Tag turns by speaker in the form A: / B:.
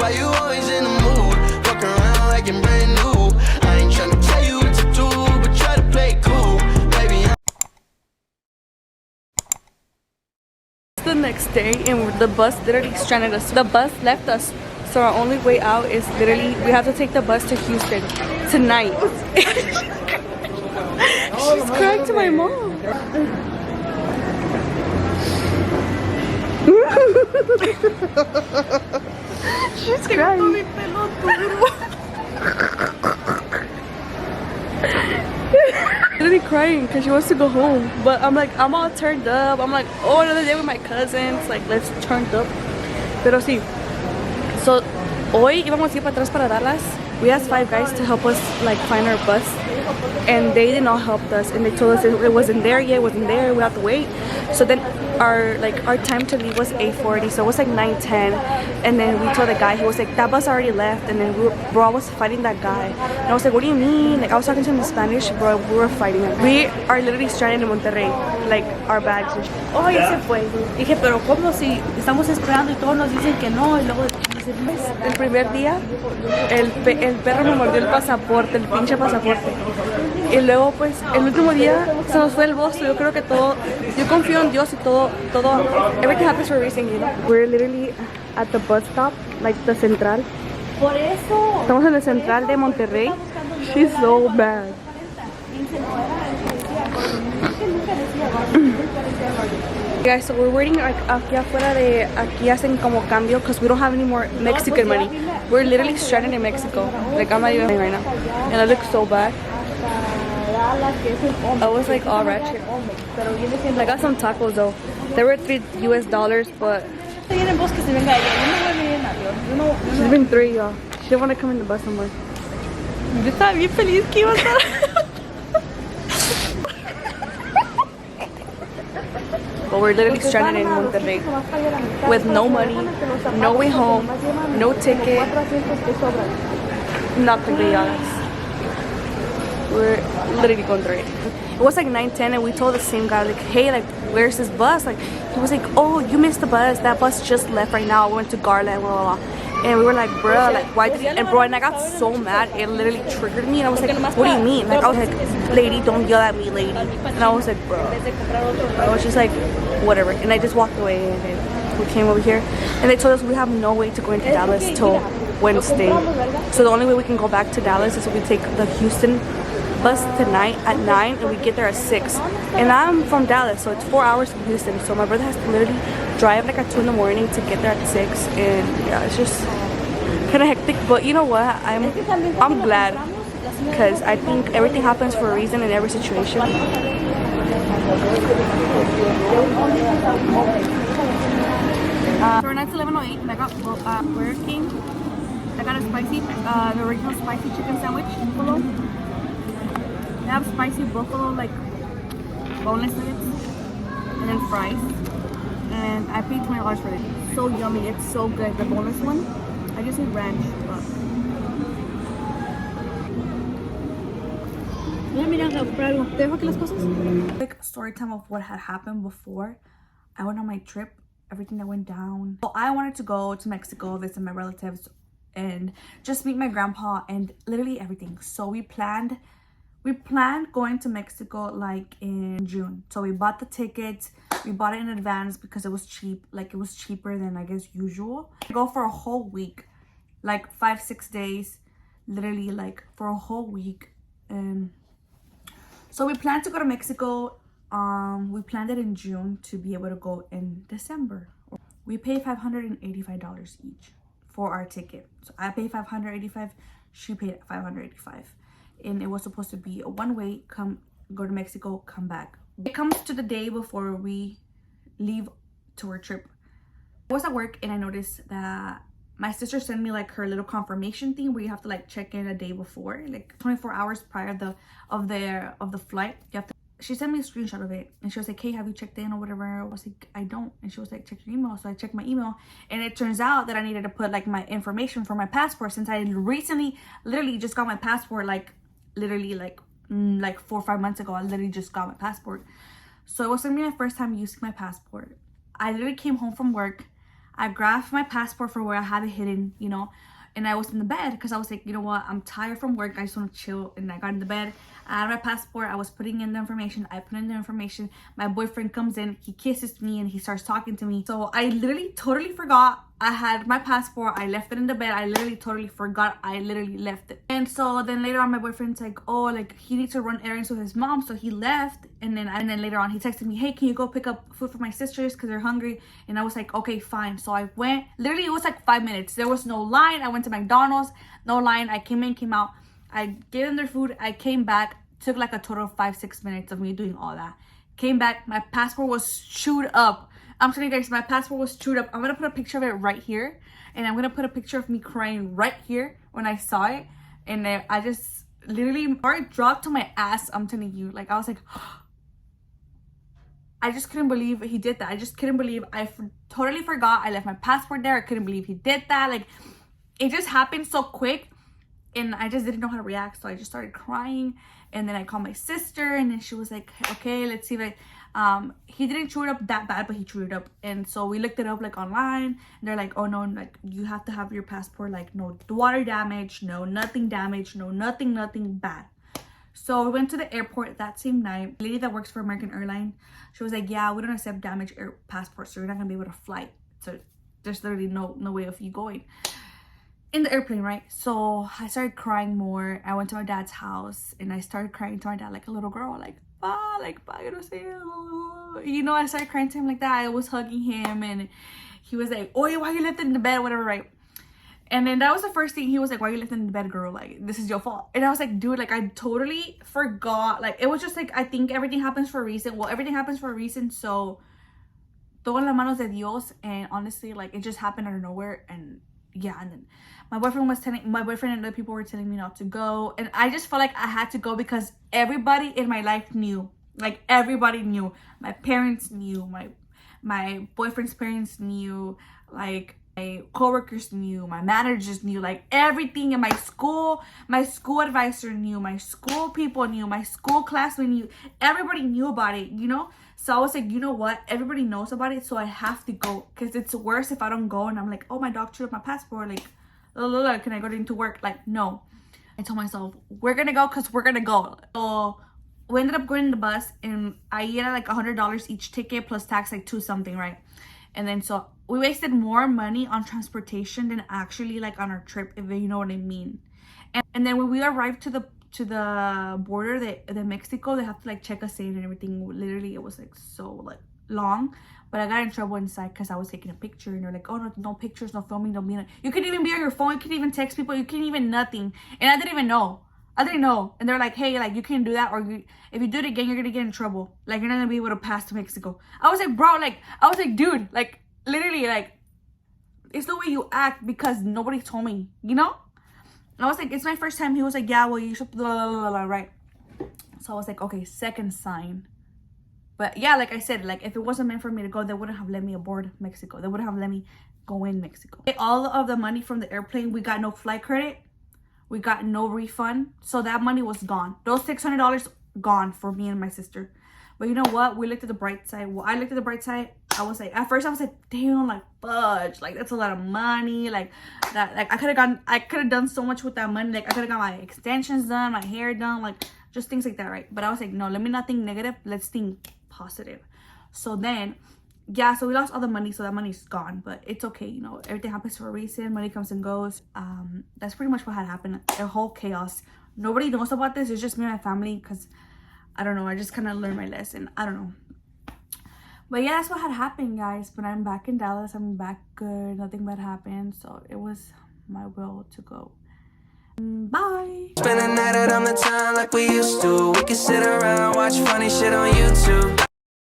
A: Why you always in the mood? Fuck around like you're brand new. I ain't tryna tell you what to do, but try to play it cool, baby.
B: The next day, and the bus literally stranded us. The bus left us, so our only way out is literally we have to take the bus to Houston tonight. She's crying to my mom. She's crying. Literally crying because she wants to go home, but I'm like, I'm all turned up. I'm like, oh, another day with my cousins, like, let's turn up. Pero sí, so hoy íbamos a ir para atrás para Dallas. We asked 5 guys to help us like find our bus, and they did not help us, and they told us it wasn't there yet, it wasn't there, we have to wait. So then our time to leave was 8:40, so it was like 9:10, and then we told the guy, he was like, that bus already left, and then bro, I was fighting that guy, and I was like, what do you mean? Like, I was talking to him in Spanish, bro, we were fighting him. We are literally stranded in Monterrey, like our bags.
C: Oh, ya se fue. Dije, pero ¿cómo si estamos esperando y todos nos dicen que no? Y luego
B: el primer día el perro me mordió el pasaporte, el pinche pasaporte, y luego pues el último día se nos fue el bus. Yo creo que todo, yo confío en Dios y todo, everything happens for a reason, you know. We're literally at the bus stop, like the central.
C: por eso.
B: Estamos en el central de Monterrey. She's so bad. Guys, so we're waiting like aquí afuera de aquí hacen como cambio because we don't have any more Mexican money. We're literally stranded in Mexico. Like, I'm not even right now, and I look so bad. I was like all ratchet. I got some tacos though. They were $3 but she's been 3, y'all. She didn't want to come in the bus somewhere. Yo estaba bien feliz que iba a estar. But we're literally stranded in Monterrey with no money, no way home, no ticket, nothing, y'all. We're literally going through it. It was like 9:10, and we told the same guy, like, hey, like, where's this bus? Like, he was like, oh, you missed the bus. That bus just left right now. I went to Garland, blah, blah, blah. And we were like, bro, like, why did you? And bro, and I got so mad, it literally triggered me. And I was like, what do you mean? Like, I was like, lady, don't yell at me, lady. And I was like, bro. I was just like, whatever. And I just walked away, and then we came over here. And they told us we have no way to go into Dallas till Wednesday. So the only way we can go back to Dallas is if we take the Houston bus tonight at 9, and we get there at 6. And I'm from Dallas, so it's 4 hours from Houston. So my brother has to literally drive like at 2 in the morning to get there at 6. And yeah, it's just kind of hectic. But you know what? I'm glad, because I think everything happens for a reason in every situation. So tonight's 11:08, and I got Burger King. I got a spicy, the original spicy chicken sandwich, buffalo. They have spicy buffalo, like boneless nuggets, and then fries. And I paid $20 for it. So yummy, it's so good. The boneless one, I just need ranch. But like story time of what had happened before I went on my trip, everything that went down. So I wanted to go to Mexico, visit my relatives, and just meet my grandpa, and literally everything. So we planned going to Mexico like in June. So we bought the tickets, we bought it in advance because it was cheap. Like, it was cheaper than I guess usual. I go for a whole week, like 5-6 days, literally like for a whole week. And so we planned to go to Mexico. We planned it in June to be able to go in December. We paid $585 each for our ticket. So I paid $585, she paid $585. And it was supposed to be a one-way, go to Mexico, come back. It comes to the day before we leave to our trip. I was at work, and I noticed that my sister sent me like her little confirmation thing where you have to like check in a day before, like 24 hours prior of the flight. You have to. She sent me a screenshot of it, and she was like, hey, have you checked in or whatever? I was like, I don't. And she was like, check your email. So I checked my email, and it turns out that I needed to put like my information for my passport, since I recently literally just got my passport, like literally like 4 or 5 months ago. I literally just got my passport. So it was gonna be my first time using my passport. I literally came home from work. I grabbed my passport from where I have it hidden, you know, and I was in the bed because I was like, you know what, I'm tired from work, I just want to chill. And I got in the bed, I had my passport, I was putting in the information, I put in the information, my boyfriend comes in, he kisses me and he starts talking to me. So I literally totally forgot I had my passport, I left it in the bed, I literally totally forgot I literally left it. And so then later on my boyfriend's like, oh, like he needs to run errands with his mom, so he left. And then later on he texted me, hey, can you go pick up food for my sisters because they're hungry? And I was like, okay, fine. So I went, literally it was like 5 minutes, there was no line. I went to McDonald's, no line, I came in, came out, I gave them their food, I came back, took like a total of 5-6 minutes of me doing all that. Came back, my passport was chewed up. I'm telling you guys, my passport was chewed up. I'm gonna put a picture of it right here, and I'm gonna put a picture of me crying right here when I saw it. And then I just literally, my heart dropped to my ass. I'm telling you, like I was like, I just couldn't believe he did that. I just couldn't believe totally forgot I left my passport there. I couldn't believe he did that. Like it just happened so quick, and I just didn't know how to react. So I just started crying, and then I called my sister, and then she was like, okay, let's see if he didn't chew it up that bad, but he chewed it up. And so we looked it up like online, and they're like, oh no, like you have to have your passport, like no water damage, no nothing damage, no nothing bad. So we went to the airport that same night. The lady that works for American Airlines, she was like, yeah, we don't accept damaged passports, so you're not gonna be able to fly. So there's literally no way of you going in the airplane, right? So I started crying more. I went to my dad's house and I started crying to my dad like a little girl, like you know, I started crying to him like that. I was hugging him, and he was like, oh, why you left it in the bed, whatever, right? And then that was the first thing. He was like, why you left it in the bed, girl? Like, this is your fault. And I was like, dude, like I totally forgot. Like it was just like, I think everything happens for a reason. Well, everything happens for a reason, so todo en las manos de Dios. And honestly, like it just happened out of nowhere. And yeah, and then my boyfriend and other people were telling me not to go, and I just felt like I had to go because everybody in my life knew. Like everybody knew. My parents knew, my boyfriend's parents knew, like my coworkers knew, my managers knew, like everything in my school advisor knew, my school people knew, my school classmate knew, everybody knew about it, you know? So I was like, you know what? Everybody knows about it, so I have to go, because it's worse if I don't go and I'm like, oh, my dog chewed up my passport, like, can I go into work? Like, no. I told myself, we're gonna go because we're gonna go. So we ended up going in the bus, and I had like $100 each ticket plus tax, like 2 something, right? And then so we wasted more money on transportation than actually like on our trip, if you know what I mean. And then when we arrived to the border, the Mexico, they have to like check us in and everything. Literally it was like so like long, but I got in trouble inside because I was taking a picture, and they're like, oh, no pictures, no filming, no being, you can't even be on your phone, you can't even text people, you can't even nothing. And I didn't know. And they're like, hey, like you can't do that, or if you do it again, you're gonna get in trouble, like you're not gonna be able to pass to Mexico. I was like, bro, like I was like, dude, like literally, like it's the way you act, because nobody told me, you know? I was like, it's my first time. He was like, yeah, well, you should blah, blah, blah, blah, right? So I was like, okay, second sign. But yeah, like I said, like if it wasn't meant for me to go, they wouldn't have let me aboard Mexico. They wouldn't have let me go in Mexico. All of the money from the airplane, we got no flight credit, we got no refund, so that money was gone. Those $600 gone for me and my sister. But you know what? We looked at the bright side. Well, I looked at the bright side. I was like, at first I was like, damn, like fudge, like that's a lot of money. Like that, like I could have done so much with that money. Like I could have got my extensions done, my hair done, like just things like that, right? But I was like, no, let me not think negative. Let's think positive. So then, yeah, so we lost all the money, so that money's gone. But it's okay, you know, everything happens for a reason. Money comes and goes. That's pretty much what had happened. A whole chaos. Nobody knows about this. It's just me and my family, because I don't know, I just kind of learned my lesson. I don't know. But yeah, that's what had happened, guys. But I'm back in Dallas. I'm back good. Nothing bad happened. So it was my will to go. Bye.
A: Spending at it on the time like we used to. We could sit around, watch funny shit on YouTube.